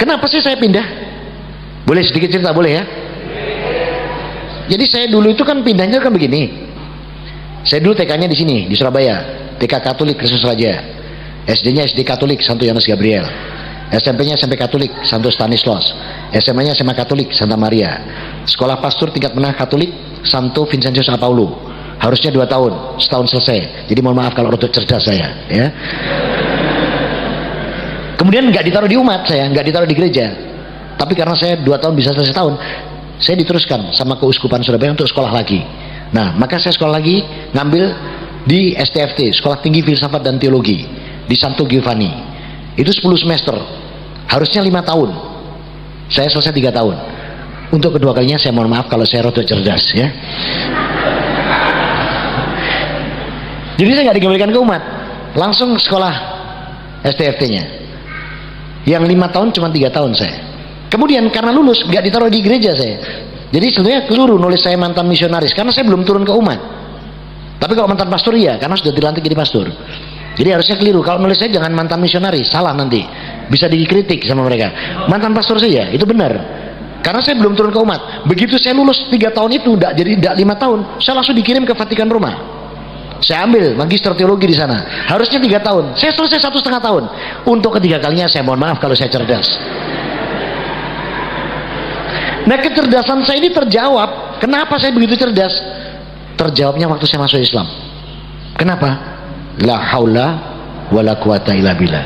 Kenapa sih saya pindah? Boleh sedikit cerita, boleh ya? Jadi saya dulu itu kan pindahnya kan begini. Saya dulu TK-nya di sini, di Surabaya, TK Katolik Kristus Raja. SD-nya SD Katolik Santo Yohanes Gabriel. SMP-nya SMP Katolik Santo Stanislaus. SMA-nya SMA Katolik Santa Maria. Sekolah pastor tingkat menengah Katolik Santo Vincentius Apaulo. Harusnya 2 tahun, setahun selesai. Jadi mohon maaf kalau rotok cerdas saya, ya. Kemudian nggak ditaruh di umat saya, nggak ditaruh di gereja. Tapi karena saya 2 tahun bisa selesai tahun, saya diteruskan sama Keuskupan Surabaya untuk sekolah lagi. Nah, maka saya sekolah lagi, ngambil di STFT, Sekolah Tinggi Filsafat dan Teologi, di Santo Giovanni. Itu 10 semester, harusnya 5 tahun. Saya selesai 3 tahun. Untuk kedua kalinya saya mohon maaf kalau saya rotok cerdas, ya. Jadi saya nggak dikembalikan ke umat, langsung sekolah STFT-nya. Yang 5 tahun cuma 3 tahun saya. Kemudian karena lulus nggak ditaruh di gereja saya. Jadi sebenarnya keliru nulis saya mantan misionaris karena saya belum turun ke umat. Tapi kalau mantan pastor iya, karena sudah dilantik jadi pastor. Jadi harusnya keliru. Kalau nulis saya jangan mantan misionaris, salah nanti. Bisa dikritik sama mereka. Mantan pastor saya, itu benar. Karena saya belum turun ke umat. Begitu saya lulus 3 tahun itu, tidak 5 tahun, saya langsung dikirim ke Vatikan Roma. Saya ambil magister teologi di sana. Harusnya 3 tahun. Saya selesai 1,5 tahun. Untuk ketiga kalinya saya mohon maaf kalau saya cerdas. Nah, kecerdasan saya ini terjawab. Kenapa saya begitu cerdas? Terjawabnya waktu saya masuk Islam. Kenapa? La haula wala quwata illa billah.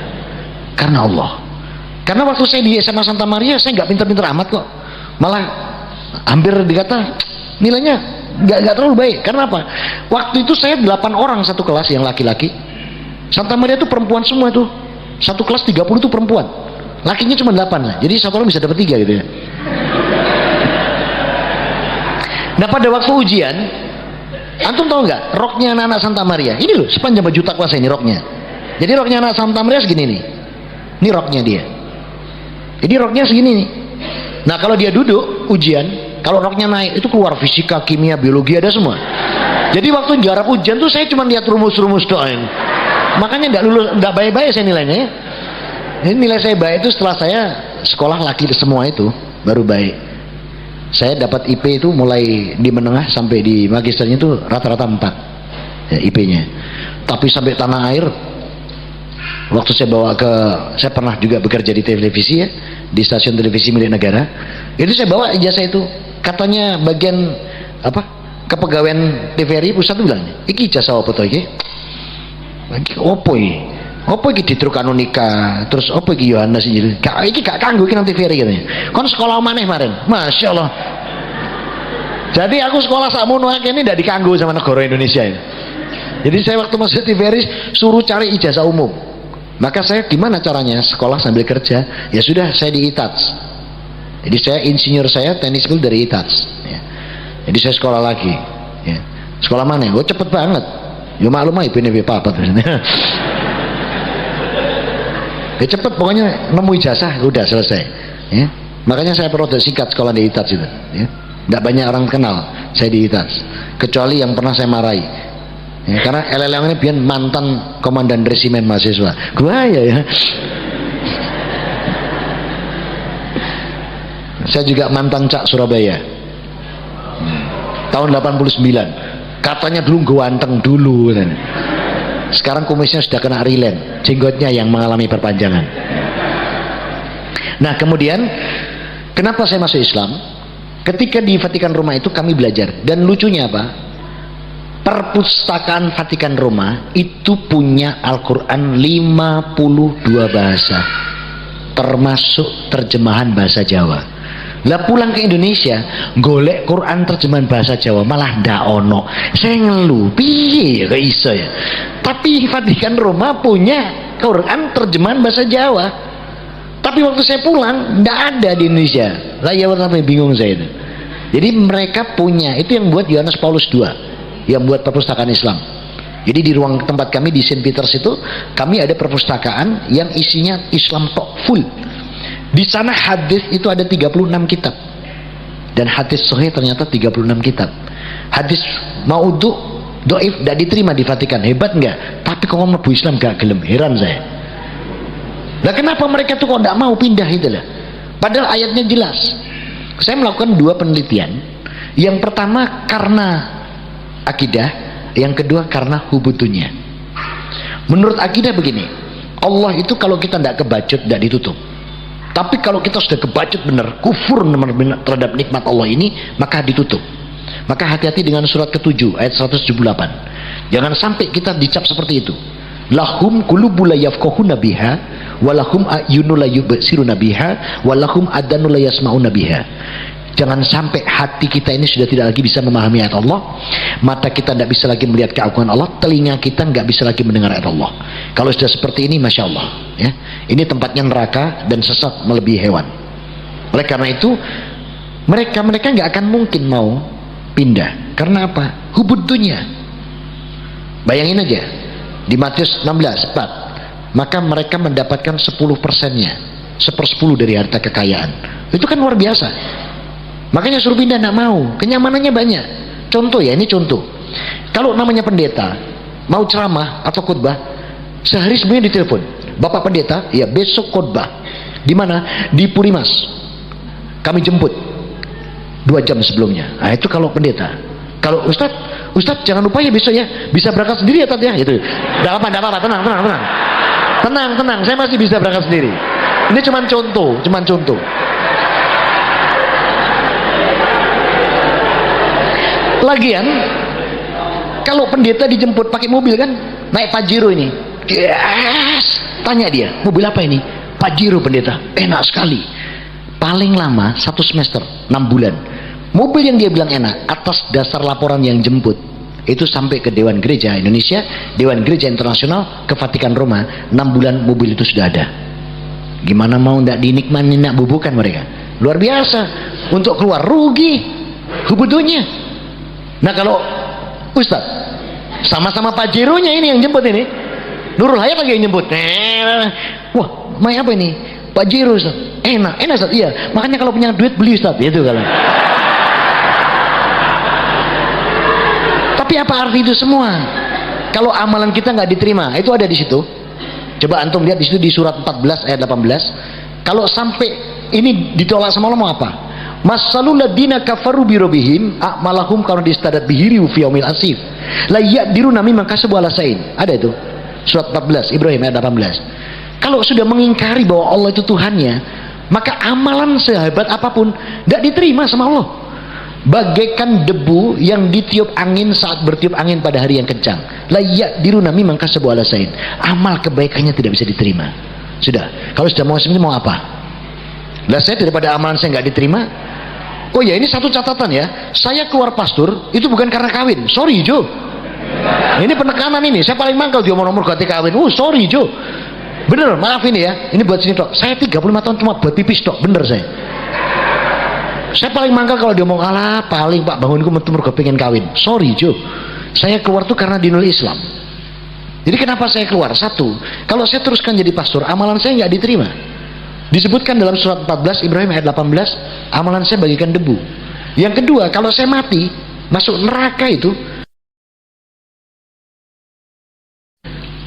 Karena Allah. Karena waktu saya di SMA Santa Maria saya nggak pintar-pintar amat kok. Malah hampir dikata nilainya nggak terlalu baik. Karena apa? Waktu itu saya 8 orang satu kelas yang laki-laki. Santa Maria itu perempuan semua itu. Satu kelas 30 itu perempuan. Lakinya cuma 8 lah. Jadi satu orang bisa dapat 3 gitu ya. Nah, pada waktu ujian, antum tahu nggak roknya anak-anak Santa Maria? Ini loh, sepanjang baju takwa saya ini roknya. Jadi roknya anak Santa Maria segini nih. Ini roknya dia. Jadi roknya segini nih. Nah, kalau dia duduk ujian, kalau roknya naik itu keluar fisika, kimia, biologi ada semua. Jadi waktu garap ujian tuh saya cuma lihat rumus-rumus doang. Makanya nggak lulus, nggak baik-baik saya nilainya. Ini nilai saya baik itu setelah saya sekolah laki semua itu baru baik. Saya dapat IP itu mulai di menengah sampai di magisternya itu rata-rata 4 ya, IP-nya. Tapi sampai tanah air, waktu saya bawa ke, saya pernah juga bekerja di televisi ya, di stasiun televisi milik negara. Itu saya bawa ijazah itu, katanya bagian apa kepegawaian TVRI pusat bilang, iki ijazah apa tuh iki? Opo iki? Apa iki Ditruk Kanonika, terus apa iki Yohanes Injil? Iki gak kanggo iki nang TVRI katanya. Kon sekolah maneh kemarin. Masya Allah. Jadi aku sekolah sakmono akeh ini ndak dikanggo sama negara Indonesia ini. Jadi saya waktu masuk TVRI suruh cari ijazah umum. Maka saya gimana caranya sekolah sambil kerja? Ya sudah, saya di ITATS. Jadi saya insinyur saya teknik school dari ITATS ya. Jadi saya sekolah lagi ya. Sekolah mana? Oh cepet banget. Ya maklum aja ini apa ya cepet pokoknya nemu ijazah udah selesai ya. Makanya saya perlu singkat sekolah di ITATS itu ya. Tidak banyak orang kenal saya di ITATS kecuali yang pernah saya marahi ya, karena LLM ini biar mantan komandan resimen mahasiswa gua ya. Saya juga mantan Cak Surabaya tahun 89 katanya dulu ganteng dulu kan. Sekarang kumisnya sudah kena rilen, jenggotnya yang mengalami perpanjangan. Nah, kemudian kenapa saya masuk Islam? Ketika di Vatikan Roma itu kami belajar, dan lucunya apa? Perpustakaan Vatikan Roma itu punya Al-Quran 52 bahasa, termasuk terjemahan bahasa Jawa. Lah pulang ke Indonesia golek Quran terjemahan bahasa Jawa malah ndak ono. Saya ngeluh, piye kok iso ya? Tapi Vatikan Roma punya Quran terjemahan bahasa Jawa. Tapi waktu saya pulang ndak ada di Indonesia. Lah ya sampai bingung saya itu. Jadi mereka punya, itu yang buat Yohanes Paulus II, yang buat perpustakaan Islam. Jadi di ruang tempat kami di Saint Peters itu kami ada perpustakaan yang isinya Islam tok full. Di sana hadis itu ada 36 kitab. Dan hadis sahih ternyata 36 kitab. Hadis maudhu, dhaif tidak diterima di Vatikan. Hebat enggak? Tapi kok mlebu Islam gak gelem, heran saya. Lah kenapa mereka tuh kok enggak mau pindah itu lah? Padahal ayatnya jelas. Saya melakukan 2 penelitian. Yang pertama karena akidah, yang kedua karena hubutunya. Menurut akidah begini, Allah itu kalau kita tidak kebacut, tidak ditutup. Tapi kalau kita sudah kebacut benar, kufur terhadap nikmat Allah ini, maka ditutup. Maka hati-hati dengan surat ke-7 ayat 178. Jangan sampai kita dicap seperti itu. Lahum qulubun la yafqahuna biha walahum ayunun la yubsiruna biha walahum adhanun la yasma'una biha. Jangan sampai hati kita ini sudah tidak lagi bisa memahami ayat Allah, mata kita tidak bisa lagi melihat keagungan Allah, telinga kita nggak bisa lagi mendengar ayat Allah. Kalau sudah seperti ini, masya Allah, ya, ini tempatnya neraka dan sesat melebihi hewan. Oleh karena itu, mereka nggak akan mungkin mau pindah. Karena apa? Hubud dunia. Bayangin aja di Matius 16:4, maka mereka mendapatkan 10%-nya, 1/10 dari harta kekayaan. Itu kan luar biasa. Makanya suruh pindah, tidak mau. Kenyamanannya banyak. Contoh ya, ini contoh. Kalau namanya pendeta mau ceramah atau khutbah, sehari sebelumnya ditelepon, Bapak Pendeta, ya besok khutbah. Di mana? Di Purimas. Kami jemput 2 jam sebelumnya. Nah, itu kalau pendeta. Kalau Ustadz jangan lupa ya besok ya, bisa berangkat sendiri ya Tat ya. Gitu. Tidak apa-apa, tenang. Saya masih bisa berangkat sendiri. Ini cuman contoh. Lagian kalau pendeta dijemput pakai mobil kan, naik Pajero ini, yes, tanya dia, mobil apa ini? Pajero pendeta, enak sekali. Paling lama 1 semester, 6 bulan. Mobil yang dia bilang enak, atas dasar laporan yang jemput, itu sampai ke Dewan Gereja Indonesia, Dewan Gereja Internasional, ke Vatikan Roma, 6 bulan mobil itu sudah ada. Gimana mau tidak dinikmati, tidak bubukan mereka? Luar biasa. Untuk keluar rugi, hubutunya. Nah kalau Ustaz sama-sama Pajeronya ini yang jemput ini, Nurul Hayat lagi yang jemput, wah main apa ini? Pajero Ustaz, enak Ustaz, iya, makanya kalau punya duit beli Ustaz, itu kalau. Tapi apa arti itu semua? Kalau amalan kita nggak diterima, itu ada di situ. Coba antum lihat di situ di surat 14 ayat 18. Kalau sampai ini ditolak sama Allah mau apa? Masalul ladina kafaru birobihim a'malahum karena distadat bihiri fi yaumil asif la yaqdiruna mimma kasabu ala sain. Ada itu surat 14 Ibrahim ayat 18. Kalau sudah mengingkari bahwa Allah itu Tuhannya, maka amalan sehebat apapun tidak diterima sama Allah. Bagaikan debu yang ditiup angin saat bertiup angin pada hari yang kencang. La yaqdiruna mimma kasabu ala sain. Amal kebaikannya tidak bisa diterima. Sudah. Kalau sudah mau seperti mau apa? Lah saya daripada amalan saya nggak diterima. Oh ya, ini satu catatan ya, saya keluar pastor itu bukan karena kawin, sorry Jo, ini penekanan ini, saya paling mangkal dia mau nomor ganti kawin, sorry Jo, bener, maaf ini ya, ini buat sini dok, saya 35 tahun cuma buat pipis dok, bener saya paling mangkal kalau dia mau kalah, paling Pak bangunku mergo pengen kawin, sorry Jo, saya keluar tuh karena dinul Islam. Jadi kenapa saya keluar? Satu, kalau saya teruskan jadi pastor, amalan saya nggak diterima. Disebutkan dalam surat 14 Ibrahim ayat 18, amalan saya bagikan debu. Yang kedua, kalau saya mati masuk neraka itu,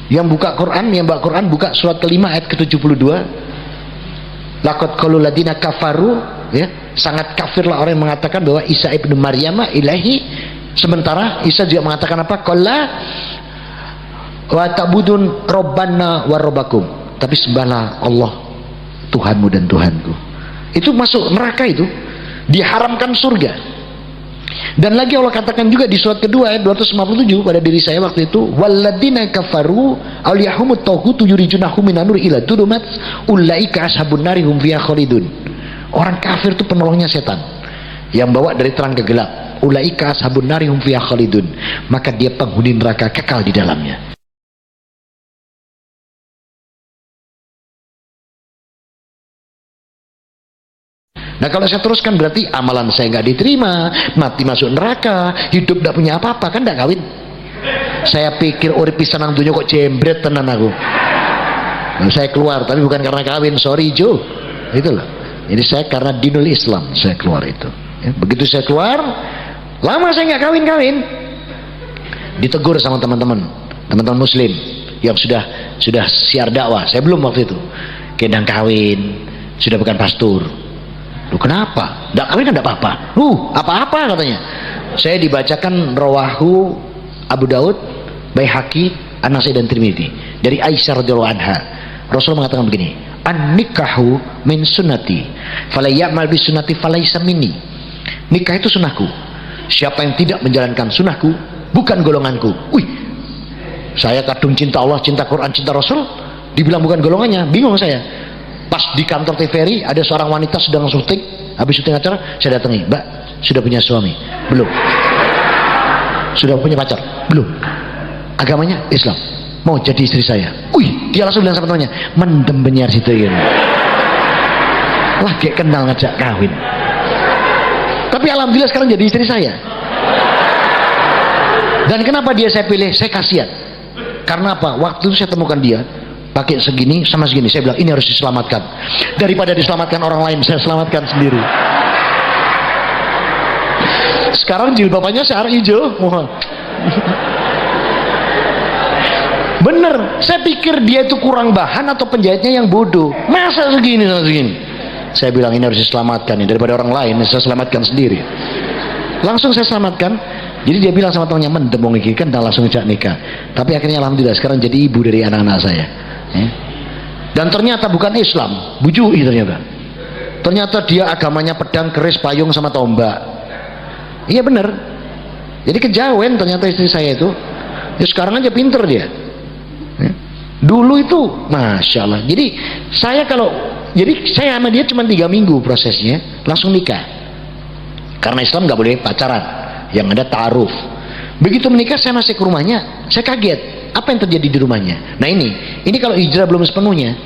yang buka Quran buka surat kelima ayat ke-72. Laqad qalul ladina kafaru, ya, sangat kafirlah orang yang mengatakan bahwa Isa ibnu Maryam ilahi, sementara Isa juga mengatakan apa? Qala wa ta'budun rabbana wa rabbakum, tapi sembahlah Allah Tuhanmu dan Tuhanku. Itu masuk neraka, itu diharamkan surga. Dan lagi Allah katakan juga di surat kedua ayat 257 pada diri saya waktu itu, walladzina kafaru awliyahumut taghutu yurijunahum minan nur ila durumat ulaika ashabun nari hum fiha khalidun. Orang kafir itu penolongnya setan yang bawa dari terang ke gelap. Ulaika ashabun nari hum fiha khalidun, maka dia penghuni neraka kekal di dalamnya. Nah kalau saya teruskan berarti amalan saya nggak diterima, mati masuk neraka, hidup tidak punya apa-apa, kan tidak kawin. Saya pikir urip pisan nang donya kok jembret tenan aku. Nah, saya keluar tapi bukan karena kawin, sorry Jo, itu loh. Jadi saya karena dinul Islam saya keluar itu. Ya, begitu saya keluar, lama saya nggak kawin-kawin, ditegur sama teman-teman Muslim yang sudah siar dakwah. Saya belum waktu itu, kendang kawin, sudah bukan pastor. Loh, kenapa? Nggak kawin kan nggak apa-apa. Apa-apa katanya. Saya dibacakan rawahu Abu Daud, Baihaqi, An-Nasai dan Tirmidzi dari Aisyah radhiyallahu anha. Rasul mengatakan begini, an-nikahu min sunnati fala ya'mal bi sunnati falaysa minni. Nikah itu sunnahku, siapa yang tidak menjalankan sunnahku bukan golonganku. Wih, saya kadung cinta Allah, cinta Quran, cinta Rasul, dibilang bukan golongannya, bingung saya. Pas di kantor TVRI ada seorang wanita sedang syuting, habis syuting acara saya datangi, Mbak, sudah punya suami? Belum. Sudah punya pacar? Belum. Agamanya Islam, mau jadi istri saya. Wih, dia langsung bilang sama temannya, mendem benyar situ ini. Wah, kayak kenal ngajak kawin. Tapi alhamdulillah sekarang jadi istri saya. Dan kenapa dia saya pilih? Saya kasihan. Karena apa? Waktu itu saya temukan dia pakai segini sama segini. Saya bilang ini harus diselamatkan. Daripada diselamatkan orang lain, saya selamatkan sendiri. Sekarang jilbabannya searah hijau. Bener, saya pikir dia itu kurang bahan atau penjahitnya yang bodoh. Masa segini sama segini? Saya bilang ini harus diselamatkan nih, daripada orang lain, saya selamatkan sendiri. Langsung saya selamatkan. Jadi dia bilang sama temannya, mendemong iki kan, dan langsung ajak nikah. Tapi akhirnya alhamdulillah sekarang jadi ibu dari anak-anak saya. Dan ternyata bukan Islam, bujui ternyata. Ternyata dia agamanya pedang, keris, payung sama tombak. Iya bener. Jadi kejawen ternyata istri saya itu. Ya sekarang aja pinter dia. Dulu itu masya Allah. Jadi saya sama dia cuma 3 minggu prosesnya, langsung nikah. Karena Islam nggak boleh pacaran, yang ada ta'aruf. Begitu menikah saya masih ke rumahnya, saya kaget apa yang terjadi di rumahnya. Nah ini kalau hijrah belum sepenuhnya,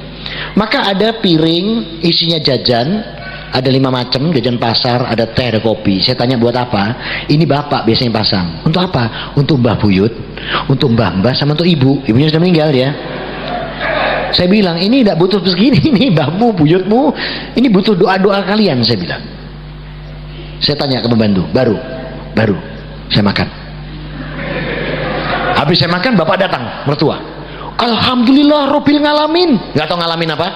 maka ada piring isinya jajan, ada 5 macam, jajan pasar, ada teh, ada kopi. Saya tanya buat apa? Ini bapak biasanya pasang. Untuk apa? Untuk Mbah Buyut, untuk Mbah sama untuk ibunya sudah meninggal ya. Saya bilang ini tidak butuh segini, ini mbahmu, buyutmu, ini butuh doa-doa kalian. Saya bilang. Saya tanya ke pembantu, baru saya makan. Habis saya makan, bapak datang, mertua. Alhamdulillah, Robil ngalamin. Nggak tahu ngalamin apa?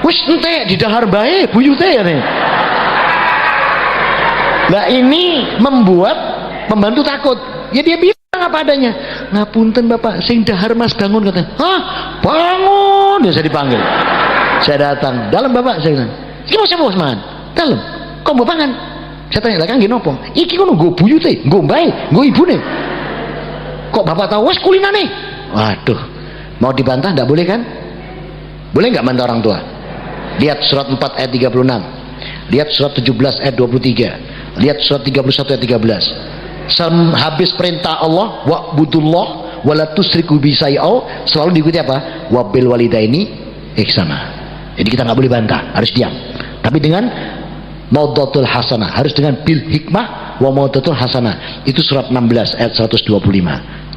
Wis ente di dahar bae, buyute ya nih. Nah ini membuat pembantu takut. Ya dia bilang apa adanya. Ngapunten bapak, sing dahar mas bangun katanya. Hah, bangun. Ya saya dipanggil. Saya datang, dalam bapak saya bilang. Iki mau siapa man? Dalam. Kok mau pangan? Saya tanya, lah kan gini apa? Iki kono nggo buyute, nggo mbae, nggo ibune. Kok bapak tahu? Wes kulinane. Waduh, mau dibantah nggak boleh kan? Boleh nggak bantah orang tua? Lihat surat 4 ayat 36, lihat surat 17 ayat 23, lihat surat 31 ayat 13. Habis perintah Allah, wa'budullah wala tusriku bi syai'a, selalu diikuti apa? Wabil walidaini ihsana. Jadi kita nggak boleh bantah, harus diam. Tapi dengan maudatul hasanah, harus dengan bil hikmah wa maudatul hasanah. Itu surat 16 ayat 125.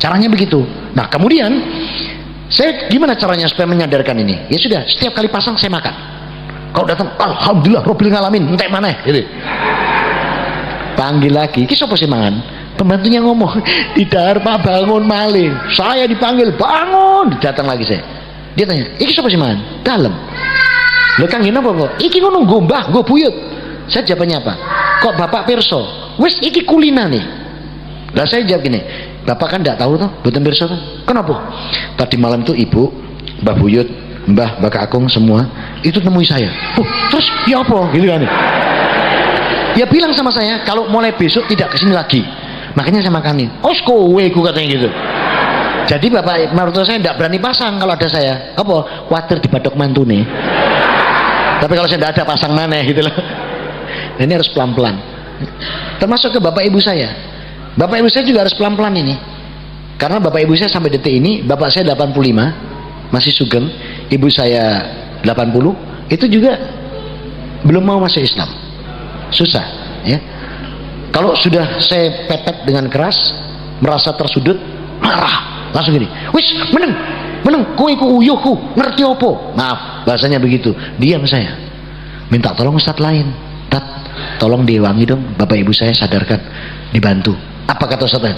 Caranya begitu. Nah kemudian saya gimana caranya supaya menyadarkan ini? Ya sudah, setiap kali pasang saya makan. Kalau datang, alhamdulillah Rabbil ngalamin, entek mana gitu. Panggil lagi, ki sapa sih mangan? Pembantunya ngomong, tidak Pak bangun maling. Saya dipanggil, bangun. Datang lagi saya. Dia tanya, iki sapa sih mangan? Dalam. Lho Kang ngene apa kok? Iki ngono nggo mbah, nggo buyut. Saya jawabannya apa? Kok bapak pirsa? Wis iki kulinane. Lah saya jawab gini, bapak kan enggak tahu toh, mboten pirsa toh. Kenapa? Tadi malam tuh ibu, Mbah Buyut, Mbah Kakung semua itu temui saya. Oh, terus ya apa? Gitu kan. Ya bilang sama saya kalau mulai besok tidak kesini lagi. Makanya saya makanin. Oh, kowe ku katanya gitu. Jadi bapak mertua saya tidak berani pasang kalau ada saya. Apa? Khawatir dibadok mantune. Tapi kalau saya tidak ada pasang maneh gitu loh. Ini harus pelan-pelan. Termasuk ke bapak ibu saya. Bapak ibu saya juga harus pelan-pelan ini. Karena bapak ibu saya sampai detik ini, bapak saya 85, masih sugeng, ibu saya 80, itu juga belum mau masuk Islam. Susah, ya. Kalau sudah saya pepet dengan keras, merasa tersudut, marah, langsung gini. Wis, meneng, kowe iku uyuhku, ngerti apa? Maaf, bahasanya begitu. Diam saya. Minta tolong ustaz lain. Tat, tolong diwangi dong, bapak ibu saya sadarkan, dibantu. Apa kata ustaz lain?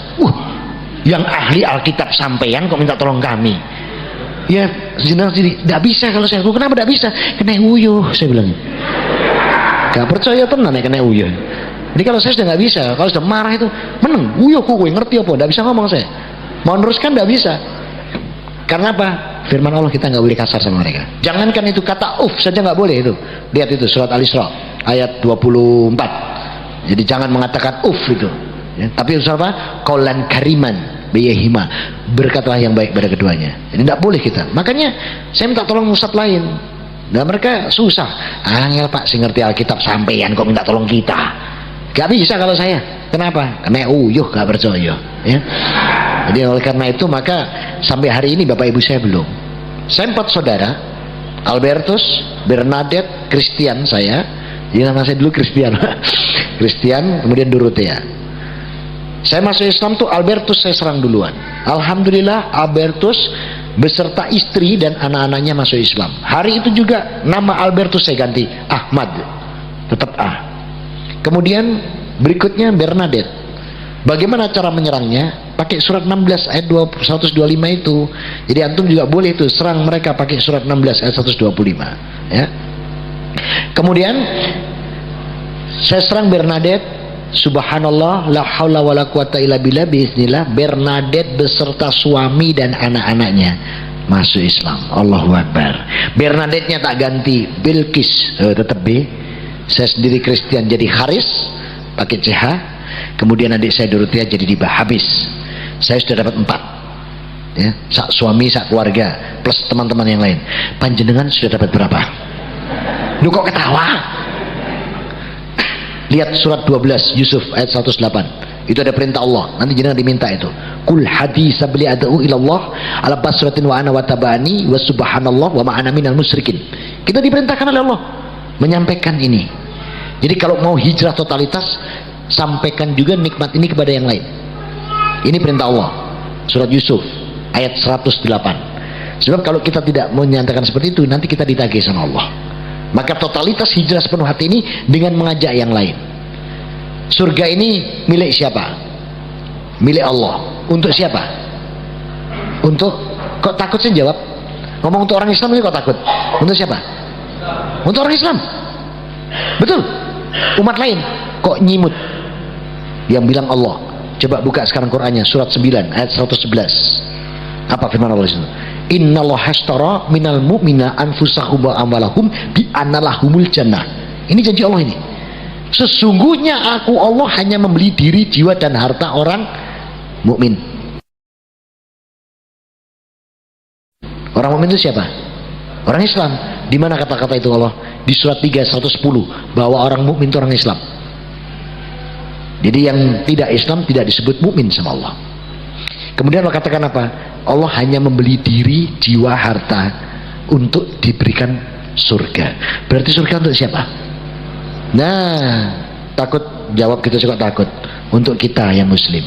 Yang ahli Alkitab sampeyan kok minta tolong kami? Ya, jenengan sendiri, tidak bisa kalau saya. Kenapa tidak bisa? Kena uyuh, saya bilang. Gak percaya tenan nek kena uyuh. Jadi kalau saya sudah nggak bisa, kalau sudah marah itu meneng, uyuh kowe ngerti apa? Nggak bisa ngomong saya. Mau neruskan nggak bisa. Karena apa? Firman Allah kita nggak boleh kasar sama mereka. Jangankan itu kata saja nggak boleh itu. Lihat itu surat Al-Isra ayat 24. Jadi jangan mengatakan itu. Ya, tapi usaha apa? Qaulan kariman biyahima, berkatalah yang baik pada keduanya. Jadi tidak boleh kita. Makanya saya minta tolong ustaz lain. Nah mereka susah. Angel Pak sing ngerti Alkitab sampeyan kok minta tolong kita. Gak bisa kalau saya. Kenapa? Karena uyuh gak percaya. Ya. Jadi oleh karena itu maka sampai hari ini Bapak Ibu saya belum. Saya 4 saudara, Albertus, Bernadette, Christian saya. Jadi nama saya dulu Christian. Christian, kemudian Dorothea. Saya masuk Islam tuh Albertus saya serang duluan. Alhamdulillah Albertus beserta istri dan anak-anaknya masuk Islam. Hari itu juga nama Albertus saya ganti Ahmad, tetap Kemudian berikutnya Bernadette. Bagaimana cara menyerangnya? Pakai surat 16 ayat 125 itu. Jadi antum juga boleh itu serang mereka pakai surat 16 ayat 125. Ya. Kemudian saya serang Bernadette. Subhanallah, la haula wala quwata illa billah, bismillah. Bernadette beserta suami dan anak-anaknya masuk Islam. Allahu Akbar. Bernadette-nya tak ganti Bilqis, tetap B. Saya sendiri Kristen jadi Haris pakai CH. Kemudian adik saya Dorothea jadi Dibah, habis. Saya sudah dapat 4. Ya, sak suami, sak keluarga plus teman-teman yang lain. Panjenengan sudah dapat berapa? Lu kok ketawa? Lihat surat 12 Yusuf ayat 108. Itu ada perintah Allah. Nanti jenengan diminta itu. Kul hadis sabli ad'u ilallah ala basratin wa ana wa tabani wa subhanallah wa ma'ana minal musyrikin. Kita diperintahkan oleh Allah menyampaikan ini. Jadi kalau mau hijrah totalitas, sampaikan juga nikmat ini kepada yang lain. Ini perintah Allah. Surat Yusuf ayat 108. Sebab kalau kita tidak menyatakan seperti itu, nanti kita ditagih sama Allah. Maka totalitas hijrah sepenuh hati ini dengan mengajak yang lain. Surga ini milik siapa? Milik Allah. Untuk siapa? Untuk, kok takut sih jawab? Ngomong untuk orang Islam ini kok takut? Untuk siapa? Untuk orang Islam. Betul. Umat lain kok nyimut? Yang bilang Allah. Coba buka sekarang Qur'annya surat 9 ayat 111. Apa firman Allah itu? Innallaha ashtara minal mu'mina anfusahum wa amwalahum bi annalahumul jannah. Ini janji Allah ini. Sesungguhnya aku Allah hanya membeli diri, jiwa dan harta orang mukmin. Orang mukmin itu siapa? Orang Islam. Di mana kata-kata itu Allah? Di surat 3 110 bahwa orang mukmin itu orang Islam. Jadi yang tidak Islam tidak disebut mukmin sama Allah. Kemudian Allah katakan apa? Allah hanya membeli diri, jiwa, harta untuk diberikan surga. Berarti surga untuk siapa? Nah, takut jawab kita juga takut. Untuk kita yang muslim.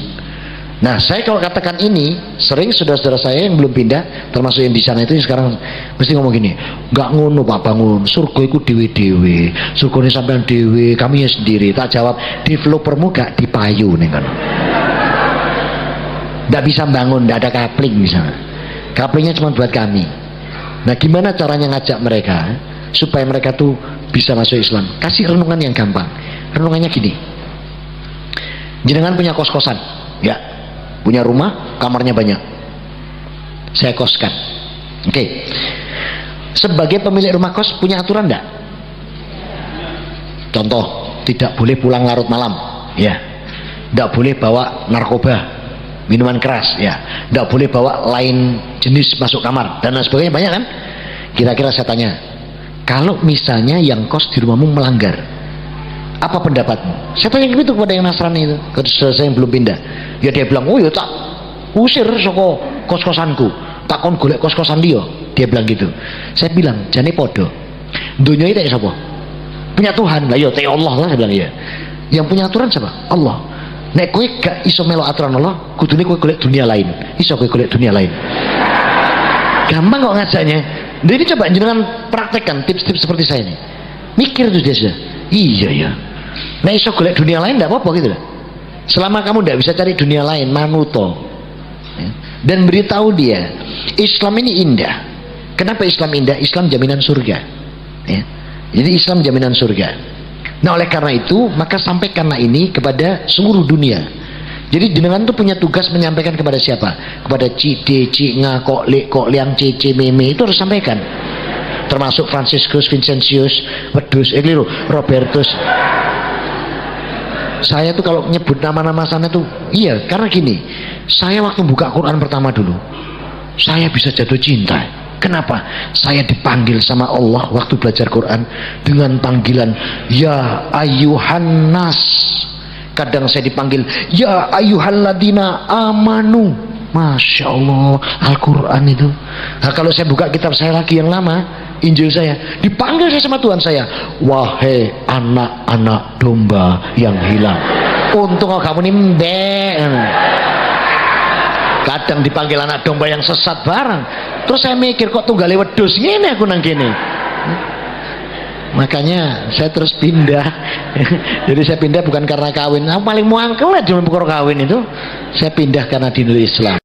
Nah, saya kalau katakan ini, sering saudara-saudara saya yang belum pindah, termasuk yang di sana itu sekarang mesti ngomong gini, gak ngono Pak Bangun, surga itu dewe-dewe, surga ini sampean dewe, kami ya sendiri. Tak jawab, developermu gak dipayu nih kan. Tidak bisa bangun, tidak ada kapling misalnya. Kaplingnya cuma buat kami. Nah gimana caranya ngajak mereka supaya mereka tuh bisa masuk Islam? Kasih renungan yang gampang. Renungannya gini. Jenengan punya kos-kosan, ya, punya rumah, kamarnya banyak. Saya koskan. Oke. Sebagai pemilik rumah kos punya aturan enggak? Contoh, tidak boleh pulang larut malam, ya. Tidak boleh bawa narkoba, minuman keras, ya. Tidak boleh bawa lain jenis masuk kamar dan lain sebagainya, banyak kan? Kira-kira saya tanya, kalau misalnya yang kos di rumahmu melanggar, apa pendapatmu? Saya tanya gitu kepada yang Nasrani itu, ke saudara saya yang belum pindah. Ya dia bilang, oh ya tak usir soko kos-kosanku, takon golek kos-kosan dia. Dia bilang gitu. Saya bilang, jane podo. Dunia itu siapa? Punya Tuhan. Lah ya Allah lah, saya bilang ya. Yang punya aturan siapa? Allah. Nek kowe gak iso melo aturan Allah, kudune kowe golek dunia lain. Iso kowe golek dunia lain. Gampang kok ngajaknya. Jadi ini coba jenengan praktekkan tips-tips seperti saya ini. Mikir tuh dia sudah. Iya ya. Nek iso golek dunia lain enggak apa-apa gitu lah. Selama kamu tidak bisa cari dunia lain, manuto. Ya. Dan beritahu dia, Islam ini indah. Kenapa Islam indah? Islam jaminan surga. Ya. Jadi Islam jaminan surga. Nah oleh karena itu maka sampaikanlah ini kepada seluruh dunia. Jadi jenengan tuh punya tugas menyampaikan kepada siapa? Kepada Cik D, Cik Nga, Kok Lek, Kok Liang, Cece, Meme, itu harus sampaikan. Termasuk Franciscus, Vincentius, Wedus, keliru, Robertus. Saya tuh kalau nyebut nama-nama sana tuh, iya karena gini, saya waktu buka Quran pertama dulu, saya bisa jatuh cinta. Kenapa? Saya dipanggil sama Allah waktu belajar Quran dengan panggilan Ya Ayyuhan Nas. Kadang saya dipanggil Ya Ayyuhalladina Amanu. Masya Allah, Al-Quran itu. Nah, kalau saya buka kitab saya lagi yang lama, Injil saya, dipanggil saya sama Tuhan saya, wahai anak-anak domba yang hilang. Untung kamu ini mbek. Kadang dipanggil anak domba yang sesat barang. Terus saya mikir kok tunggale wedhus ngene aku nang kene. Makanya saya terus pindah. Jadi saya pindah bukan karena kawin. Aku paling muangkel lah cuma perkara kawin itu. Saya pindah karena dinul Islam.